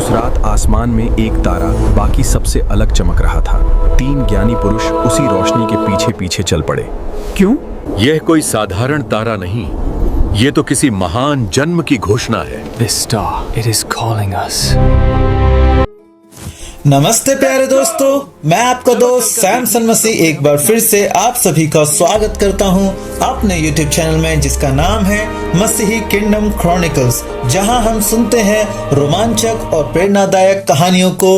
उस रात आसमान में एक तारा बाकी सबसे अलग चमक रहा था। 3 ज्ञानी पुरुष उसी रोशनी के पीछे पीछे चल पड़े। क्यों? यह कोई साधारण तारा नहीं, ये तो किसी महान जन्म की घोषणा है। This star, it is calling us. नमस्ते प्यारे दोस्तों, मैं आपका दोस्त सैमसन मसीह एक बार फिर से आप सभी का स्वागत करता हूं अपने YouTube चैनल में, जिसका नाम है मसीही किंगडम क्रॉनिकल्स, जहां हम सुनते हैं रोमांचक और प्रेरणादायक कहानियों को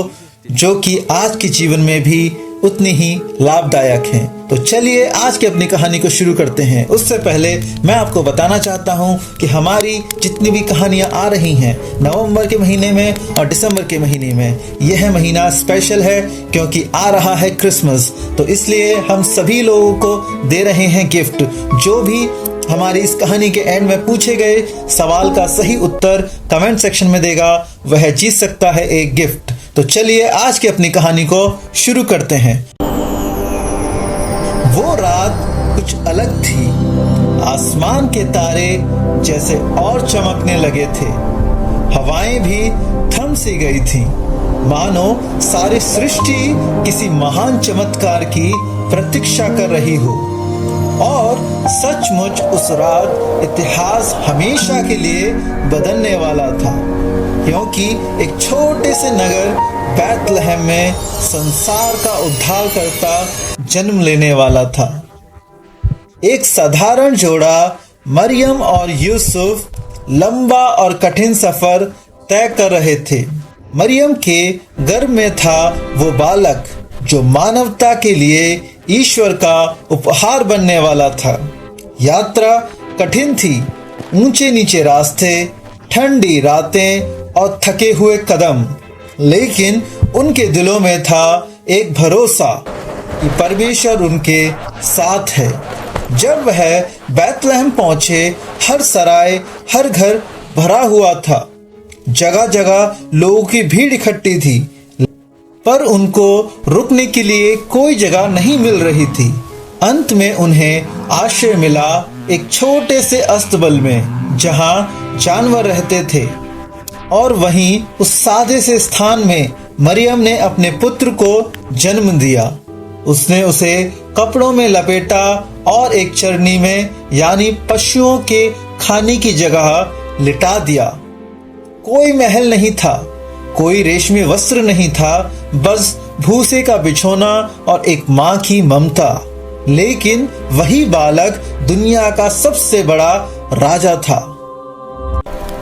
जो कि आज के जीवन में भी उतनी ही लाभदायक हैं। तो चलिए आज की अपनी कहानी को शुरू करते हैं। उससे पहले मैं आपको बताना चाहता हूं कि हमारी जितनी भी कहानियां आ रही हैं नवंबर के महीने में और दिसंबर के महीने में, यह महीना स्पेशल है क्योंकि आ रहा है क्रिसमस। तो इसलिए हम सभी लोगों को दे रहे हैं गिफ्ट। जो भी हमारी इस कहानी के एंड में पूछे गए सवाल का सही उत्तर कमेंट सेक्शन में देगा, वह जीत सकता है एक गिफ्ट। तो चलिए आज की अपनी कहानी को शुरू करते हैं। वो रात कुछ अलग थी। आसमान के तारे जैसे और चमकने लगे थे। हवाएं भी थम सी गई थीं, मानो सारी सृष्टि किसी महान चमत्कार की प्रतीक्षा कर रही हो। और सचमुच उस रात इतिहास हमेशा के लिए बदलने वाला था, क्योंकि एक छोटे से नगर बैतलहम में संसार का उद्धारकर्ता जन्म लेने वाला था। एक साधारण जोड़ा मरियम और यूसुफ लंबा और कठिन सफर तय कर रहे थे। मरियम के गर्भ में था वो बालक जो मानवता के लिए ईश्वर का उपहार बनने वाला था। यात्रा कठिन थी, ऊंचे नीचे रास्ते, ठंडी रातें और थके हुए कदम, लेकिन उनके दिलों में था एक भरोसा कि परमेश्वर उनके साथ है। जब वह बैतलहम पहुंचे, हर सराय, हर घर भरा हुआ था। जगह जगह लोगों की भीड़ इकट्ठी थी, पर उनको रुकने के लिए कोई जगह नहीं मिल रही थी। अंत में उन्हें आश्रय मिला एक छोटे से अस्तबल में, जहां जानवर रहते थे। और वहीं उस सादे से स्थान में मरियम ने अपने पुत्र को जन्म दिया। उसने उसे कपड़ों में लपेटा और एक चरनी में यानी पशुओं के खाने की जगह लिटा दिया। कोई महल नहीं था, कोई रेशमी वस्त्र नहीं था, बस भूसे का बिछोना और एक माँ की ममता। लेकिन वही बालक दुनिया का सबसे बड़ा राजा था।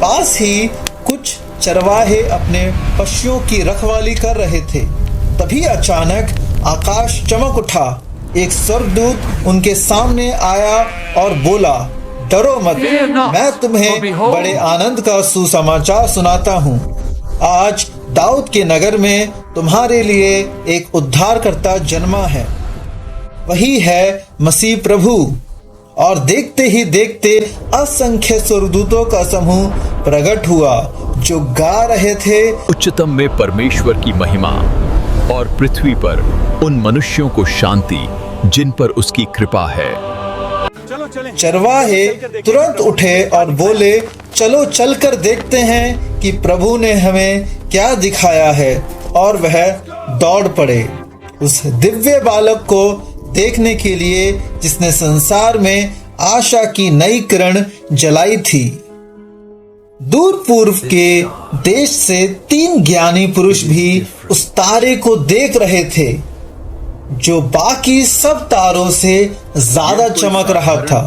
पास ही कुछ चरवाहे अपने पशुओं की रखवाली कर रहे थे। तभी अचानक आकाश चमक उठा। एक स्वर्गदूत उनके सामने आया और बोला, डरो मत, मैं तुम्हें बड़े आनंद का सुसमाचार सुनाता हूँ। आज दाऊद के नगर में तुम्हारे लिए एक उद्धारकर्ता जन्मा है। वही है मसीह प्रभु। और देखते ही देखते असंख्य स्वर्गदूतों का समूह प्रकट हुआ, जो गा रहे थे, उच्चतम में परमेश्वर की महिमा और पृथ्वी पर उन मनुष्यों को शांति जिन पर उसकी कृपा है। चरवाहे तुरंत उठे और बोले, चलो चलकर देखते हैं कि प्रभु ने हमें क्या दिखाया है। और वह दौड़ पड़े उस दिव्य बालक को देखने के लिए, जिसने संसार में आशा की नई किरण जलाई थी। दूर पूर्व के देश से 3 ज्ञानी पुरुष भी उस तारे को देख रहे थे, जो बाकी सब तारों से ज्यादा चमक रहा था।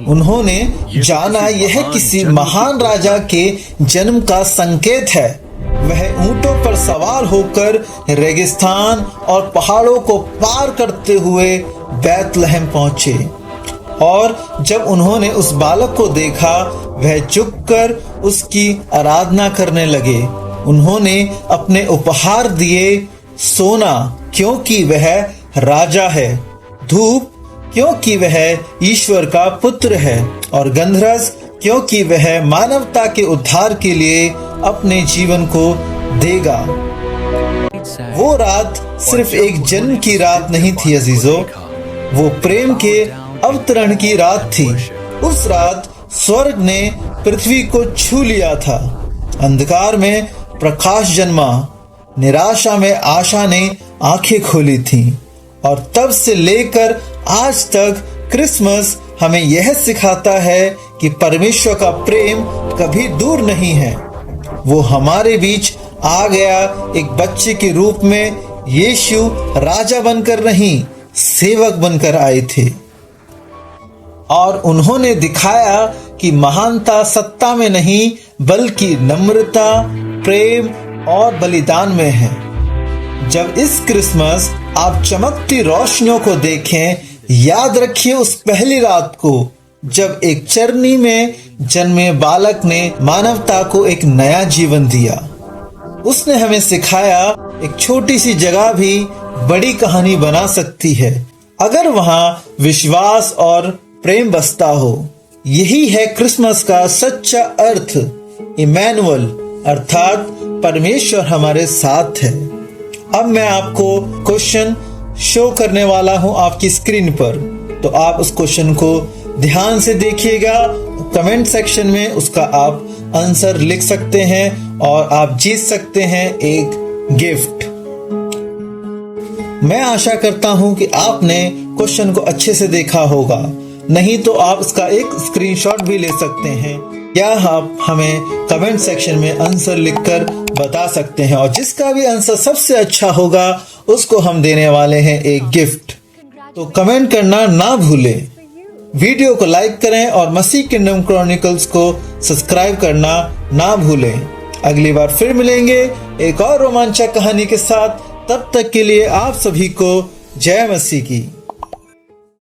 उन्होंने जाना यह किसी महान राजा के जन्म का संकेत है। वह ऊंटों पर सवार होकर रेगिस्तान और पहाड़ों को पार करते हुए बैतलहम पहुंचे। और जब उन्होंने उस बालक को देखा, वह झुककर उसकी आराधना करने लगे। उन्होंने अपने उपहार दिए, सोना क्योंकि वह राजा है, धूप क्योंकि वह ईश्वर का पुत्र है, और गंधरस क्योंकि वह मानवता के उद्धार के लिए अपने जीवन को देगा। वो रात सिर्फ एक जन्म की रात नहीं थी अजीजों, वो प्रेम के अवतरण की रात थी। उस रात स्वर्ग ने पृथ्वी को छू लिया था। अंधकार में प्रकाश जन्मा। निराशा में आशा ने आंखें खोली थीं और तब से लेकर आज तक क्रिसमस हमें यह सिखाता है कि परमेश्वर का प्रेम कभी दूर नहीं है। वो हमारे बीच आ गया एक बच्चे के रूप में। यीशु राजा बनकर नहीं, सेवक बनकर आए थे और उन्होंने दिखाया कि महानता सत्ता में नहीं बल्कि नम्रता, प्रेम और बलिदान में है। जब इस क्रिसमस आप चमकती रोशनियों को देखें, याद रखिए उस पहली रात को जब एक चरनी में जन्मे बालक ने मानवता को एक नया जीवन दिया। उसने हमें सिखाया एक छोटी सी जगह भी बड़ी कहानी बना सकती है अगर वहां विश्वास और प्रेम बसता हो। यही है क्रिसमस का सच्चा अर्थ। इमैनुअल अर्थात परमेश्वर हमारे साथ है। अब मैं आपको क्वेश्चन शो करने वाला हूं आपकी स्क्रीन पर, तो आप उस क्वेश्चन को ध्यान से देखिएगा। कमेंट सेक्शन में उसका आप आंसर लिख सकते हैं और आप जीत सकते हैं एक गिफ्ट। मैं आशा करता हूं कि आपने क्वेश्चन को अच्छे से देखा होगा, नहीं तो आप इसका एक स्क्रीनशॉट भी ले सकते हैं या आप हमें कमेंट सेक्शन में आंसर लिखकर बता सकते हैं और जिसका भी आंसर सबसे अच्छा होगा उसको हम देने वाले हैं एक गिफ्ट। तो कमेंट करना ना भूलें, वीडियो को लाइक करें और मसीह किंगडम क्रॉनिकल्स को सब्सक्राइब करना ना भूलें। अगली बार फिर मिलेंगे एक और रोमांचक कहानी के साथ। तब तक के लिए आप सभी को जय मसीह की।